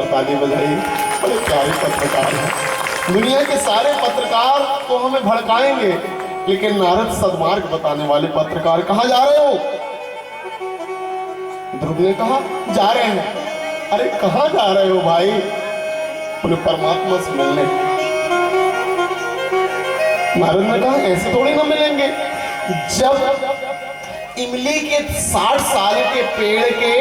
जोरदार ताली बजाई। बड़े प्यारे पत्रकार हैं। दुनिया के सारे पत्रकार तो हमें भड़काएंगे, लेकिन नारद सद्मार्ग बताने वाले पत्रकार कहाँ जा रहे हो? ध्रुव ने कहा जा रहे हैं। अरे कहाँ जा रहे हो भाई? बोले परमात्मा से मिलने। नारद ने कहा ऐसे थोड़ी ना मिलेंगे। जब इमली के 60 साल के पेड़ के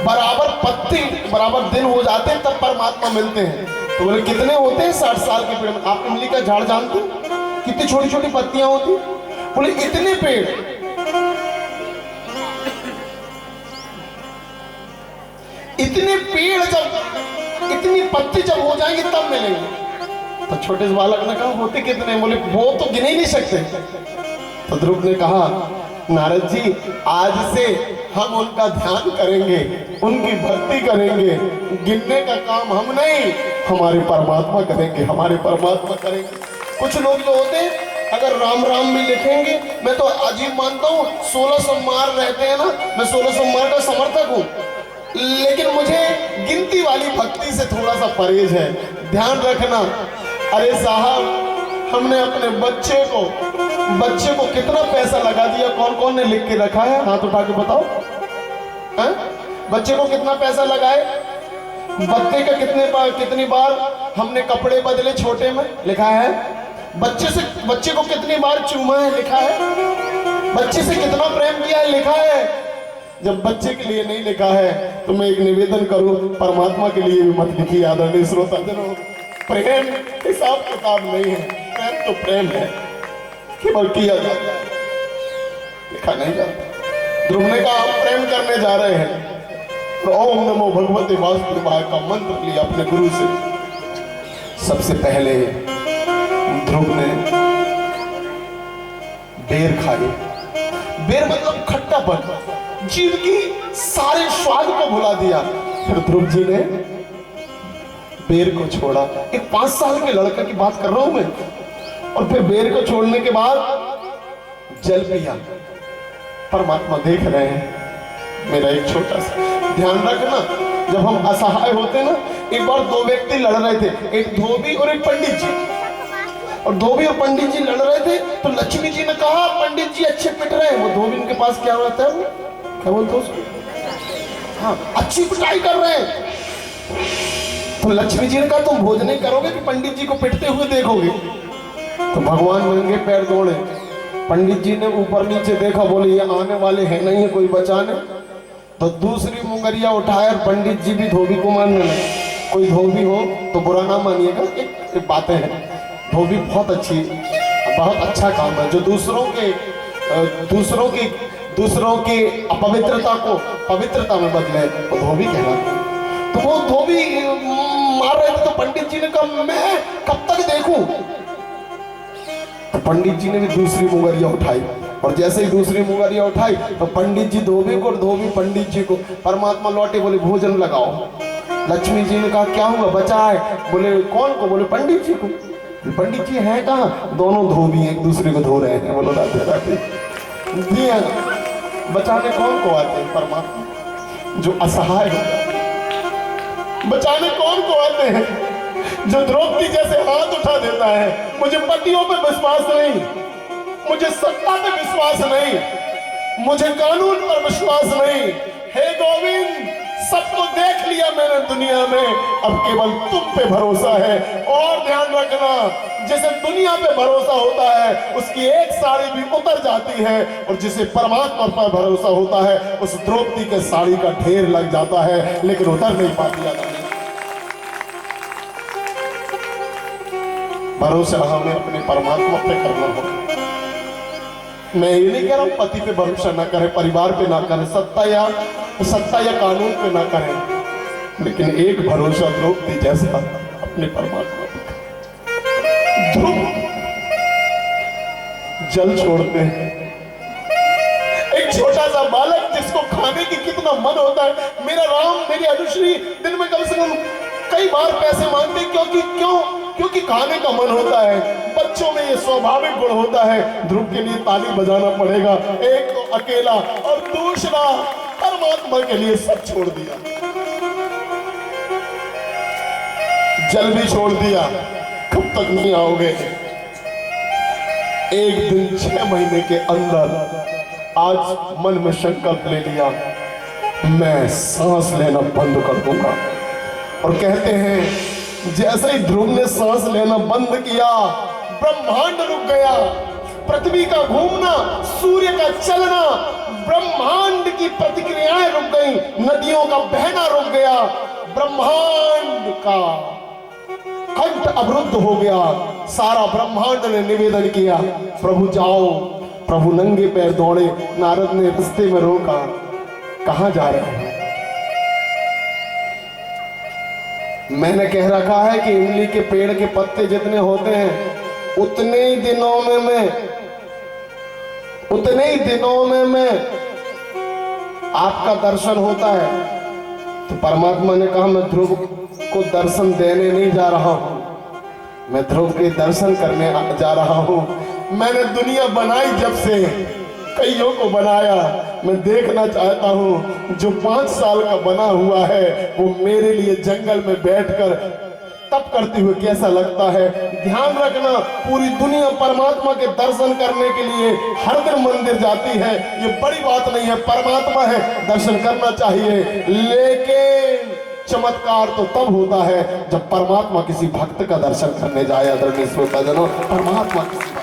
बराबर पत्ते बराबर दिन हो जाते हैं तब परमात्मा मिलते हैं। तो बोले कितने होते हैं 60 साल के पेड़ में? आप इमली का झाड़ जानते हैं कितनी छोटी छोटी पत्तियां होती? बोले इतने पेड़। इतने पेड़ जब इतनी पत्ती जब हो जाएंगे तब मिलेंगे। तो छोटे से बालक ने कहा होते कितने? बोले वो तो गिने ही नहीं सकते। तो ध्रुव ने कहा नारद जी आज से हम उनका ध्यान करेंगे, उनकी भक्ति करेंगे। गिनने का काम हम नहीं, हमारे परमात्मा करेंगे, हमारे परमात्मा करेंगे। कुछ लोग तो होते हैं अगर राम राम भी लिखेंगे, मैं तो अजीब मानता हूँ 16 सोमवार रहते हैं ना, मैं 16 सोमवार का समर्थक हूँ, लेकिन मुझे गिनती वाली भक्ति से थोड़ा सा परहेज है। ध्यान रखना। अरे साहब हमने अपने बच्चे को कितना पैसा लगा दिया? कौन कौन ने लिख के रखा है? हाथ उठा के बताओ। बच्चे को कितना पैसा लगाए? बच्चे का कितनी बार हमने कपड़े बदले छोटे में? लिखा है। बच्चे को कितनी बार चूमा है? लिखा है। बच्चे से कितना प्रेम किया है? लिखा है। जब बच्चे के लिए नहीं लिखा है तो मैं एक निवेदन करूं, परमात्मा के लिए भी मत लिखिए आदरणीय श्रोताजनों। प्रेम हिसाब किताब नहीं है, प्रेम तो प्रेम है, केवल किया जाता है, लिखा नहीं जाता। ध्रुव ने कहा हम प्रेम करने जा रहे हैं। तो ओम नमो भगवते वासुदेवाय का मंत्र लिया अपने गुरु से। सबसे पहले ध्रुव ने बेर खाई। बेर मतलब खट्टापन, जीव की सारे स्वाद को भुला दिया। फिर ध्रुव जी ने बेर को छोड़ा। एक 5 साल के लड़का की बात कर रहा हूं मैं। और फिर बेर को छोड़ने के बाद जल पिया। परमात्मा देख रहे हैं। मेरा एक छोटा सा ध्यान रखना, जब हम असहाय होते ना, एक बार 2 व्यक्ति लड़ रहे थे, एक धोबी और एक पंडित जी। और धोबी और पंडित जी लड़ रहे थे तो लक्ष्मी जी ने कहा पंडित जी अच्छे पिट रहे हैं। वो धोबी उनके पास क्या रहता है, क्या बोलते उसको? हाँ, अच्छी पिटाई कर रहे हैं। तो लक्ष्मी जी ने कहा तुम भोज नहीं करोगे कि पंडित जी को पिटते हुए देखोगे? तो भगवान नंगे पैर दौड़े। पंडित जी ने ऊपर नीचे देखा, बोले ये आने वाले हैं नहीं है कोई बचाने। तो दूसरी मुंगरिया उठाया, पंडित जी भी धोबी को मानने लगे। कोई धोबी हो तो बुरा ना मानिएगा, एक बातें हैं। धोबी बहुत अच्छा काम है, जो दूसरों की अपवित्रता को पवित्रता में बदले, वो धोबी कहलाता है। तो वो धोबी मार रहे थे तो पंडित जी ने कहा मैं कब तक देखूं? तो पंडित जी ने भी दूसरी मुंगरिया उठाई। और जैसे ही दूसरी मुंगरिया उठाई तो पंडित जी धोबी को और धोबी पंडित जी को। परमात्मा लौटे, बोले भोजन लगाओ। लक्ष्मी जी ने कहा क्या हुआ, बचा है? बोले कौन को? बोले पंडित जी को। पंडित जी है कहाँ? दोनों धोबी एक दूसरे को धो रहे हैं। बोलो राधे राधे। दिया बचाने कौन को आते हैं? परमात्मा। जो असहाय होता है बचाने कौन को आते हैं? जो द्रौपदी जैसे हाथ उठा देता है। मुझे पतियों पे विश्वास नहीं, मुझे सत्ता पे विश्वास नहीं, मुझे कानून पर विश्वास नहीं। हे गोविंद, सबको देख लिया मैंने दुनिया में, अब केवल तुम पे भरोसा है। और ध्यान रखना, जिसे दुनिया पे भरोसा होता है उसकी एक साड़ी भी उतर जाती है, और जिसे परमात्मा पर भरोसा होता है उस द्रौपदी के साड़ी का ढेर लग जाता है, लेकिन उतर नहीं पाती आदमी। भरोसा हमें अपने परमात्मा पे करना होगा। मैं ये नहीं कह रहा हूं पति पे भरोसा ना करें, परिवार पे ना करें, सत्ता या कानून पे ना करें, लेकिन एक भरोसा द्रौपदी जैसा अपने परमात्मा पे। ध्रुव जल छोड़ते हैं। एक छोटा सा बालक जिसको खाने की कितना मन होता है। मेरा राम, मेरी अनुश्री दिन में कम से कम कई बार पैसे मांगते, क्योंकि खाने का मन होता है। बच्चों में ये स्वाभाविक गुण होता है। ध्रुव के लिए ताली बजाना पड़ेगा। एक तो अकेला और दूसरा परमात्मा के लिए सब छोड़ दिया। जल भी छोड़ दिया, कब तक नहीं आओगे? एक दिन 6 महीने के अंदर आज मन में संकल्प ले लिया, मैं सांस लेना बंद कर दूंगा। और कहते हैं जैसे ही ध्रुव ने सांस लेना बंद किया, ब्रह्मांड रुक गया, पृथ्वी का घूमना, सूर्य का चलना, ब्रह्मांड की प्रतिक्रियाएं रुक गई, नदियों का बहना रुक गया, ब्रह्मांड का कंठ अवरुद्ध हो गया। सारा ब्रह्मांड ने निवेदन किया, प्रभु जाओ। प्रभु नंगे पैर दौड़े, नारद ने रास्ते में रोका, कहां जा रहे हैं? मैंने कह रखा है कि इमली के पेड़ के पत्ते जितने होते हैं उतने ही दिनों में आपका दर्शन होता है। तो परमात्मा ने कहा, मैं ध्रुव को दर्शन देने नहीं जा रहा हूं, मैं ध्रुव के दर्शन करने जा रहा हूं। मैंने दुनिया बनाई जब से कईयों को बनाया, मैं देखना चाहता हूं जो 5 साल का बना हुआ है वो मेरे लिए जंगल में बैठकर तप करते हुए कैसा लगता है। ध्यान रखना, पूरी दुनिया परमात्मा के दर्शन करने के लिए हर दिन मंदिर जाती है, ये बड़ी बात नहीं है, परमात्मा है, दर्शन करना चाहिए। लेकिन चमत्कार तो तब होता है जब परमात्मा किसी भक्त का दर्शन करने जाए। आदरणीय श्रोताजनों, परमात्मा किसी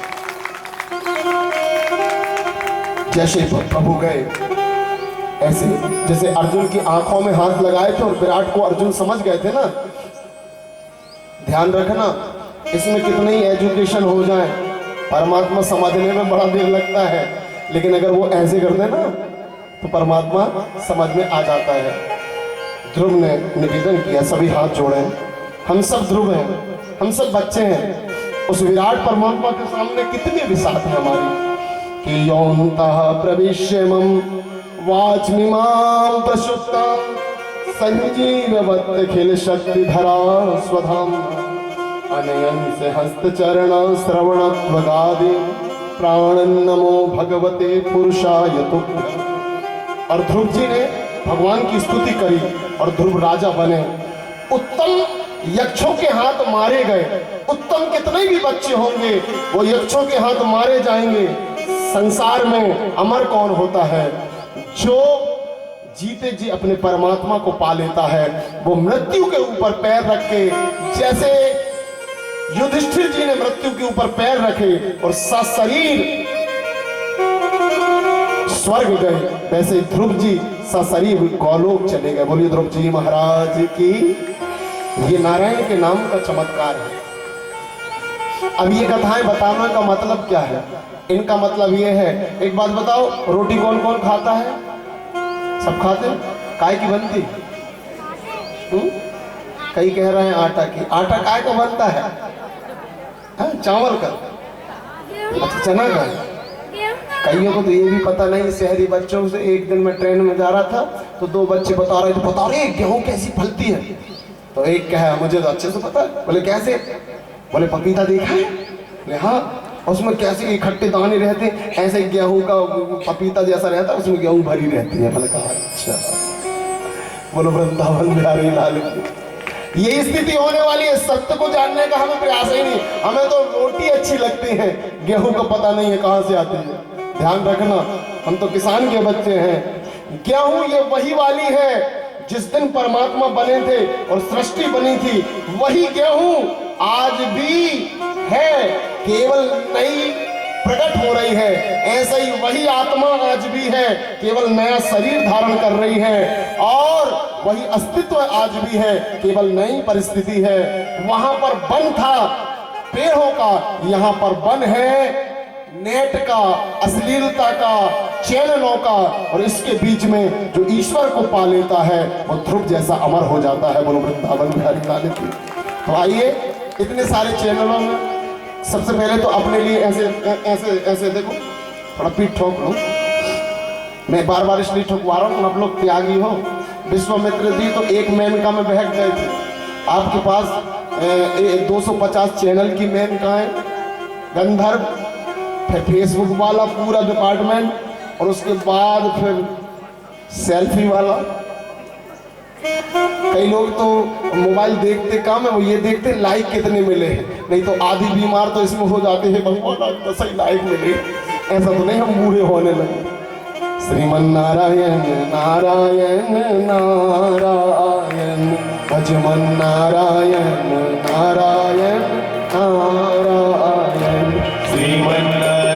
जैसे प्रभु गए, ऐसे जैसे अर्जुन की आंखों में हाथ लगाए थे और विराट को अर्जुन समझ गए थे ना। ध्यान रखना, इसमें कितनी ही एजुकेशन हो जाए, परमात्मा समझने में बड़ा देर लगता है, लेकिन अगर वो ऐसे कर दे ना तो परमात्मा समझ में आ जाता है। ध्रुव ने निवेदन किया, सभी हाथ जोड़े, हम सब ध्रुव हैं, हम सब बच्चे हैं, उस विराट परमात्मा के सामने कितनी विसात है हमारी कि यौनतः प्रविश्य मम वाचमिमां प्रसुप्तां संजीववत् खिल शक्ति धरा स्वधाम अनयन से हस्तचरण श्रवणत्वगादि प्राणन नमो भगवते पुरुषाय तुभ्यं। और ध्रुव जी ने भगवान की स्तुति करी और ध्रुव राजा बने। उत्तम यक्षों के हाथ मारे गए, उत्तम कितने भी बच्चे होंगे वो यक्षों के हाथ मारे जाएंगे। संसार में अमर कौन होता है? जो जीते जी अपने परमात्मा को पा लेता है, वो मृत्यु के ऊपर पैर रख के, जैसे युधिष्ठिर जी ने मृत्यु के ऊपर पैर रखे और सशरीर स्वर्ग गए, वैसे ध्रुव जी सशरीर गौलोक चले गए। बोलिए ध्रुव जी महाराज की। ये नारायण के नाम का चमत्कार है। अब ये कथाएं बताने का मतलब क्या है? इनका मतलब ये है, एक बात बताओ, रोटी कौन कौन खाता है? सब खाते हैं। काय की बनती? कई कह रहे हैं आटा की। आटा काय का बनता है? चावल का, अच्छा चना का। कईयों को तो ये भी पता नहीं। शहरी बच्चों से एक दिन मैं ट्रेन में जा रहा था तो 2 बच्चे बता रहे गेहूं कैसी फलती है। तो एक कहा, मुझे तो अच्छे से पता है। बोले कैसे? बोले पपीता देखा है? बोले हाँ। उसमें कैसे इकट्ठे दाने रहते हैं, ऐसे गेहूं का पपीता जैसा रहता है, उसमें गेहूं भरी रहती है। मैंने कहा अच्छा। बोलो वृंदावन बिहारी लाल की। ये स्थिति होने वाली है। सत्य को जानने का हमें प्रयास ही नहीं। हमें तो रोटी अच्छी लगती है, गेहूं का पता नहीं है कहां से आती है। ध्यान रखना, हम तो किसान के बच्चे हैं। गेहूं ये वही वाली है जिस दिन परमात्मा बने थे और सृष्टि बनी थी, वही गेहूं आज भी है, केवल नई प्रकट हो रही है। ऐसे ही वही आत्मा आज भी है, केवल नया शरीर धारण कर रही है, और वही अस्तित्व आज भी है, केवल नई परिस्थिति है। वहां पर वन था पेड़ों का, यहाँ पर वन है नेट का, अश्लीलता का, चैनलों का, और इसके बीच में जो ईश्वर को पा लेता है वो ध्रुव जैसा अमर हो जाता है। बोलो वृंदावन बिहारी लाल की। तो आइए, इतने सारे चैनलों में सबसे पहले तो अपने लिए ऐसे ऐसे ऐसे देखो, थोड़ा पीठ ठोक लो। मैं बार बार इसलिए ठोकवा रहा हूँ, आप लोग त्यागी हो। विश्वामित्र जी तो एक मेनका में बहक गए थे। आपके पास 250 चैनल की मेनका है, गंधर्व, फिर फेसबुक वाला पूरा डिपार्टमेंट, और उसके बाद फिर सेल्फी वाला, कई लोग तो मोबाइल देखते कम है, वो ये देखते लाइक कितने मिले हैं, नहीं तो आधी बीमार तो इसमें हो जाते हैं, भगवान आज तो सही लाइक मिले। ऐसा तो नहीं हम बूढ़े होने लगे। श्रीमन नारायण नारायण नारायण भजमन नारायण नारायण नारायण श्रीमन